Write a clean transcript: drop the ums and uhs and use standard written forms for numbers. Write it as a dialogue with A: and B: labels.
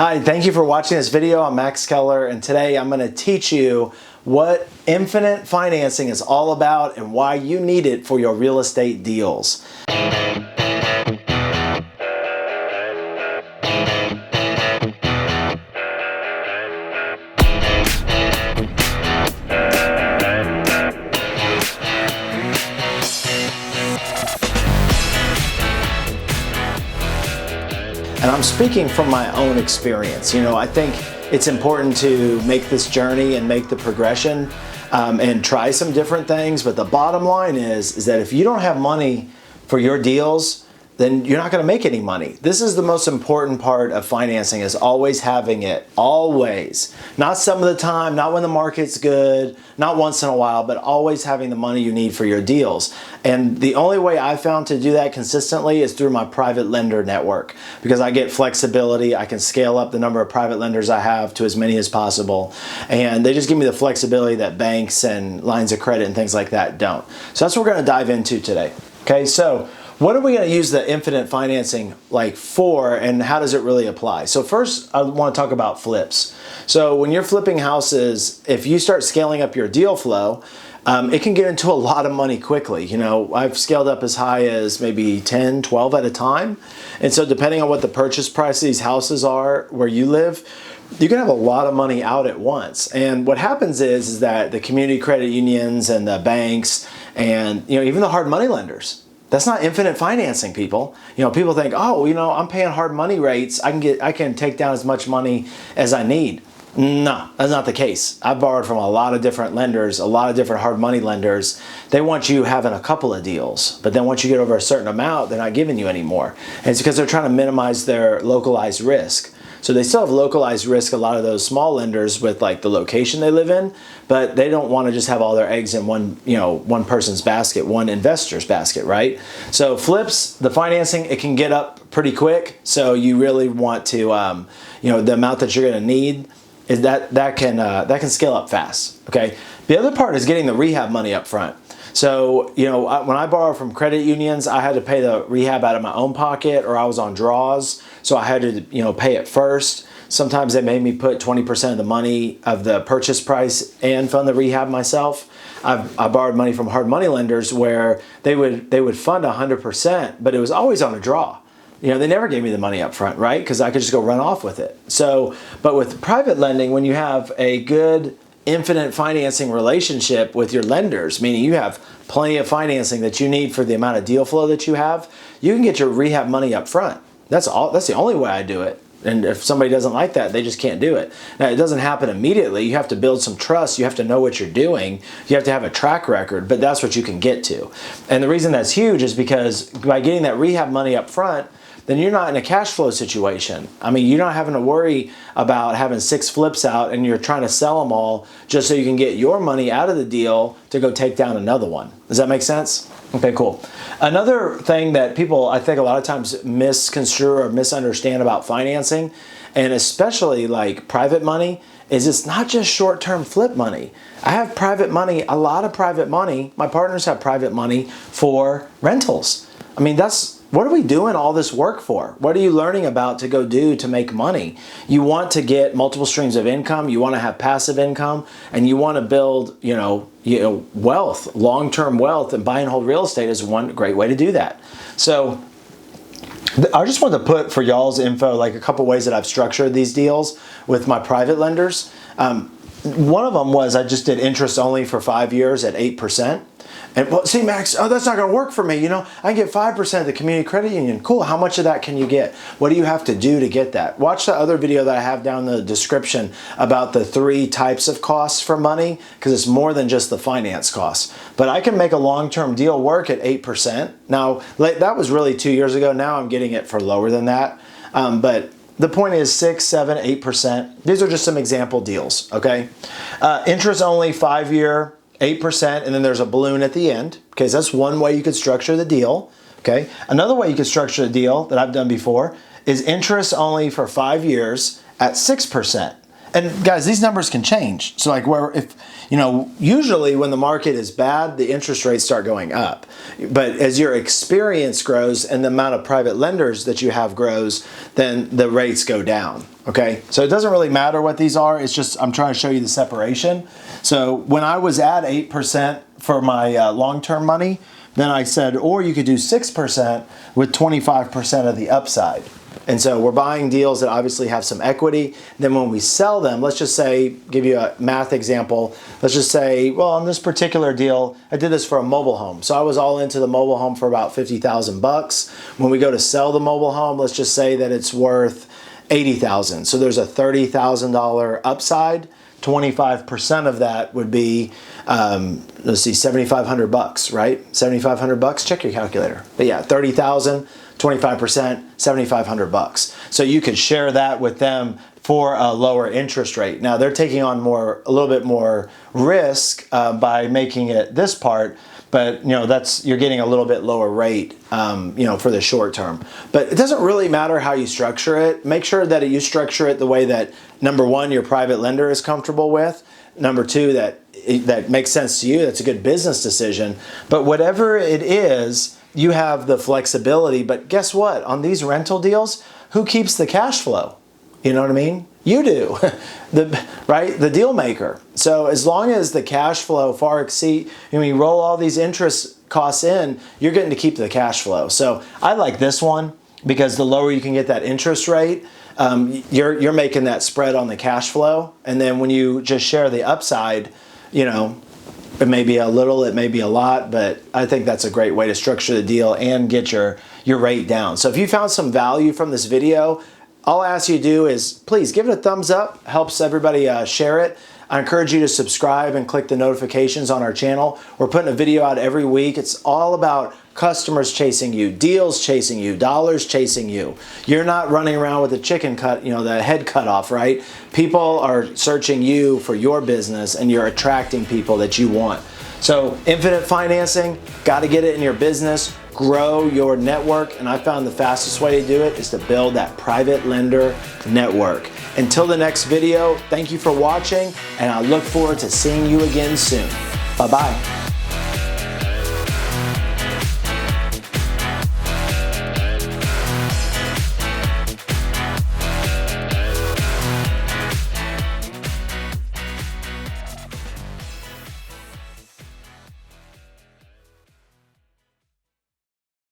A: Hi, thank you for watching this video. I'm Max Keller, and today I'm going to teach you what infinite financing is all about and why you need it for your real estate deals. And I'm speaking from my own experience. I think it's important to make this journey and make the progression and try some different things. But the bottom line is that if you don't have money for your deals, then you're not going to make any money. This is the most important part of financing, is always having it. Always. Not some of the time, not when the market's good, not once in a while, but always having the money you need for your deals. And the only way I found to do that consistently is through my private lender network, because I get flexibility. I can scale up the number of private lenders I have to as many as possible. And they just give me the flexibility that banks and lines of credit and things like that don't. So that's what we're going to dive into today. Okay, so what are we going to use the infinite financing for, and how does it really apply? So first, I want to talk about flips. So when you're flipping houses, if you start scaling up your deal flow, it can get into a lot of money quickly. I've scaled up as high as maybe 10, 12 at a time. And so depending on what the purchase price of these houses are where you live, you can have a lot of money out at once. And what happens is that the community credit unions and the banks and even the hard money lenders, that's not infinite financing, people. People think, oh, I'm paying hard money rates. I can take down as much money as I need. No, that's not the case. I've borrowed from a lot of different lenders, a lot of different hard money lenders. They want you having a couple of deals, but then once you get over a certain amount, they're not giving you any more. And it's because they're trying to minimize their localized risk. So they still have localized risk, a lot of those small lenders, with the location they live in, but they don't want to just have all their eggs in one person's basket, one investor's basket, right? So flips, the financing, it can get up pretty quick. So you really want to, the amount that you're going to need is that can scale up fast. Okay. The other part is getting the rehab money up front. So, when I borrow from credit unions, I had to pay the rehab out of my own pocket, or I was on draws. So I had to, pay it first. Sometimes they made me put 20% of the money of the purchase price and fund the rehab myself. I borrowed money from hard money lenders where they would fund 100%, but it was always on a draw. They never gave me the money up front, right? Because I could just go run off with it. So, but with private lending, when you have a good infinite financing relationship with your lenders, meaning you have plenty of financing that you need for the amount of deal flow that you have, you can get your rehab money up front. That's the only way I do it. And if somebody doesn't like that, they just can't do it. Now, it doesn't happen immediately. You have to build some trust. You have to know what you're doing. You have to have a track record, but that's what you can get to. And the reason that's huge is because by getting that rehab money up front, then you're not in a cash flow situation. I mean, you're not having to worry about having 6 flips out and you're trying to sell them all just so you can get your money out of the deal to go take down another one. Does that make sense? Okay, cool. Another thing that people, I think, a lot of times misconstrue or misunderstand about financing, and especially private money, is it's not just short-term flip money. I have private money, a lot of private money. My partners have private money for rentals. I mean, what are we doing all this work for? What are you learning about to go do to make money? You want to get multiple streams of income. You want to have passive income, and you want to build, wealth, long-term wealth, and buy and hold real estate is one great way to do that. So I just wanted to put for y'all's info, a couple ways that I've structured these deals with my private lenders. One of them was I just did interest only for 5 years at 8%. And well, see, Max, that's not going to work for me. I can get 5% at the community credit union. Cool. How much of that can you get? What do you have to do to get that? Watch the other video that I have down in the description about the 3 types of costs for money, because it's more than just the finance costs. But I can make a long-term deal work at 8%. Now, that was really 2 years ago. Now I'm getting it for lower than that. But the point is 6, 7, 8%. These are just some example deals, okay? Interest only 5-year. 8%, and then there's a balloon at the end. Okay, so that's one way you could structure the deal. Okay, another way you could structure the deal that I've done before is interest only for 5 years at 6%. And guys, these numbers can change. So like where if, usually when the market is bad, the interest rates start going up. But as your experience grows and the amount of private lenders that you have grows, then the rates go down, okay? So it doesn't really matter what these are. It's just, I'm trying to show you the separation. So when I was at 8% for my long-term money, then I said, or you could do 6% with 25% of the upside. And so we're buying deals that obviously have some equity. Then when we sell them, let's just say, give you a math example. Let's just say, well, on this particular deal, I did this for a mobile home. So I was all into the mobile home for about 50,000 bucks. When we go to sell the mobile home, let's just say that it's worth 80,000. So there's a $30,000 upside. 25% of that would be, let's see, 7,500 bucks, right? 7,500 bucks, check your calculator. But yeah, 30,000, 25%, 7,500 bucks. So you could share that with them for a lower interest rate. Now they're taking on a little bit more risk by making it this part, but you're getting a little bit lower rate, for the short term. But it doesn't really matter how you structure it. Make sure that you structure it the way that, number one, your private lender is comfortable with. Number two, that makes sense to you. That's a good business decision. But whatever it is, you have the flexibility. But guess what? On these rental deals, who keeps the cash flow? You know what I mean? You do, the deal maker. So as long as the cash flow far exceed, when you roll all these interest costs in, you're getting to keep the cash flow. So I like this one because the lower you can get that interest rate, you're making that spread on the cash flow. And then when you just share the upside, it may be a little, it may be a lot, but I think that's a great way to structure the deal and get your rate down. So if you found some value from this video, all I ask you to do is please give it a thumbs up. Helps everybody share it. I encourage you to subscribe and click the notifications on our channel. We're putting a video out every week. It's all about customers chasing you, deals chasing you, dollars chasing you. You're not running around with a chicken cut, the head cut off, right? People are searching you for your business and you're attracting people that you want. So infinite financing, got to get it in your business, grow your network, and I found the fastest way to do it is to build that private lender network. Until the next video, thank you for watching, and I look forward to seeing you again soon. Bye-bye.